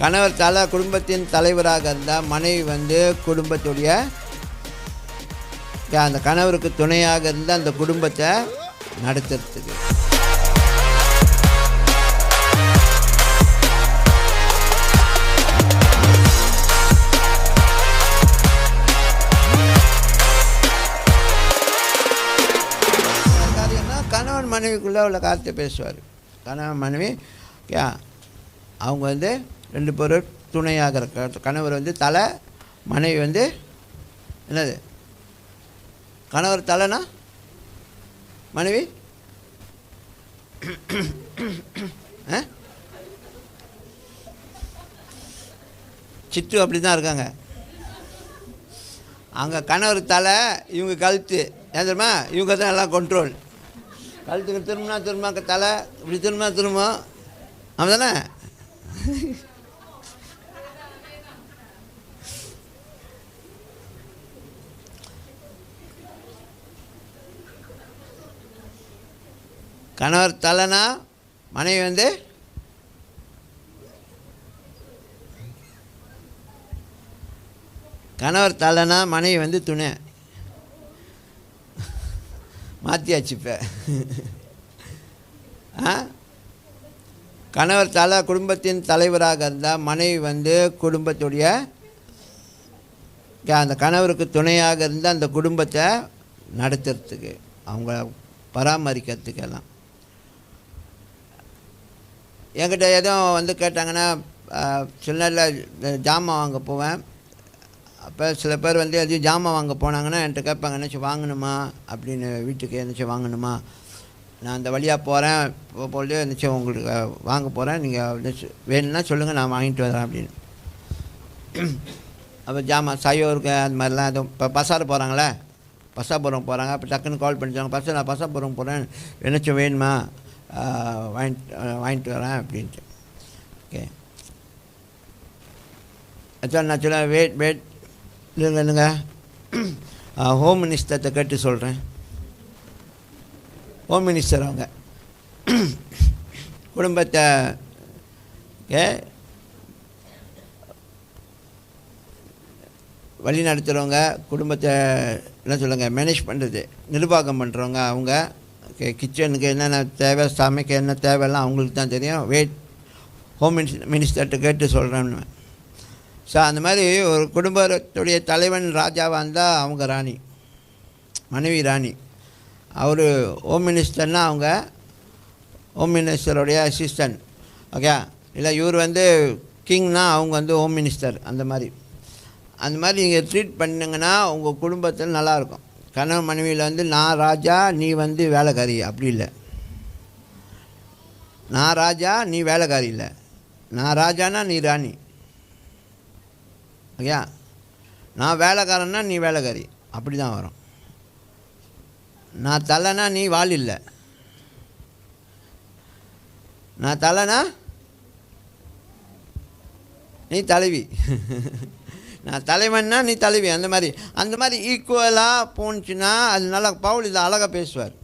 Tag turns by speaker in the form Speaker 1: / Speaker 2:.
Speaker 1: கணவர் குடும்பத்தின் தலைவராக இருந்தால் மனைவி வந்து குடும்பத்துடைய அந்த கணவருக்கு துணையாக இருந்து அந்த குடும்பத்தை நடத்துறதுக்கு. கணவன் மனைவிக்குள்ளே உள்ள காரியத்தை பேசுவார். கணவன் மனைவி அவங்க வந்து ரெண்டு பேரும் துணையாக இருக்க. கணவர் வந்து தலை, மனைவி வந்து என்னது? கணவர் தலைனா மனைவி சித்து அப்படி தான் இருக்காங்க. அங்கே கணவர் தலை, இவங்க கழுத்து. ஏன் தெரியுமா? இவங்க தான் எல்லாம் கண்ட்ரோல். கழுத்துக்கு திரும்பினா தலை, இப்படி திரும்ப அவன் தானே. கணவர் தலைனா மனைவி வந்து கணவர் தலைனா மனைவி வந்து துணை. மாற்றியாச்சு இப்போ. கணவர் குடும்பத்தின் தலைவராக இருந்தால் மனைவி வந்து குடும்பத்துடைய அந்த கணவருக்கு துணையாக இருந்து அந்த குடும்பத்தை நடத்துறதுக்கு, அவங்க பராமரிக்கிறதுக்கு. எல்லாம் என்கிட்ட எதுவும் வந்து கேட்டாங்கன்னா, சில நேரில் ஜாமான் வாங்க போவேன். அப்போ சில பேர் வந்து எதையும் ஜாமான் வாங்க போனாங்கன்னா என்கிட்ட கேட்பாங்க, என்னச்சு வாங்கணுமா அப்படின்னு. வீட்டுக்கு என்னச்சு வாங்கணுமா, நான் அந்த வழியாக போகிறேன், போது என்னச்சு உங்களுக்கு வாங்க போகிறேன், நீங்கள் வேணும்னா சொல்லுங்கள், நான் வாங்கிட்டு வரேன் அப்படின்னு. அப்போ ஜாமான் சையோருக்கு அந்த மாதிரிலாம் எதுவும். இப்போ பசார் போகிறாங்களே, பசாபுரம் போகிறாங்க. அப்போ டக்குன்னு கால் பண்ணிச்சாங்க, நான் பசாபுரம் போகிறேன், என்னச்சும் வேணுமா, வாங்கிட்டு வரேன் அப்படின்ட்டு. ஓகே, ஆக்சுவலாக நான் சொல்ல வெயிட் இல்லைங்க, ஹோம் மினிஸ்டர்கிட்ட கேட்டு சொல்கிறேன். ஹோம் மினிஸ்டர் அவங்க குடும்பத்தை வழி நடத்துகிறவங்க, குடும்பத்தை என்ன சொல்லுங்கள் மேனேஜ் பண்ணுறது, நிர்வாகம் பண்ணுறவங்க அவங்க. கிச்சனுக்கு என்னென்ன தேவை, சமைக்க என்ன தேவையெல்லாம் அவங்களுக்கு தான் தெரியும். ஹோம் மினிஸ்டர்கிட்ட கேட்டு சொல்கிறேன்னு. ஸோ அந்த மாதிரி ஒரு குடும்பத்துடைய தலைவன் ராஜாவாக இருந்தால் அவங்க ராணி, மனைவி ராணி. அவர் ஹோம் மினிஸ்டர்னால் அவங்க ஹோம் மினிஸ்டருடைய அசிஸ்டன்ட். ஓகே, இல்லை இவர் வந்து கிங்னா அவங்க வந்து ஹோம் மினிஸ்டர். அந்த மாதிரி நீங்கள் ட்ரீட் பண்ணிங்கன்னா உங்கள் குடும்பத்தில் நல்லாயிருக்கும். கணவன் மனைவியில் வந்து நான் ராஜா, நீ வந்து வேலைக்காரி அப்படி இல்லை. நான் ராஜா, நீ வேலைக்காரி இல்லை. நான் ராஜானா நீ ராணி. ஓகே, நான் வேலைக்காரன்னா நீ வேலைக்காரி, அப்படி தான் வரும். நான் தலைனா நீ வாள் இல்லை. நான் தலைனா நீ தலைவி. நான் தலைவன்னா நீ தலைவி. அந்த மாதிரி ஈக்குவலாக போணுச்சுன்னா அது நல்லா. பவுல் இதை அழகாக பேசுவார்.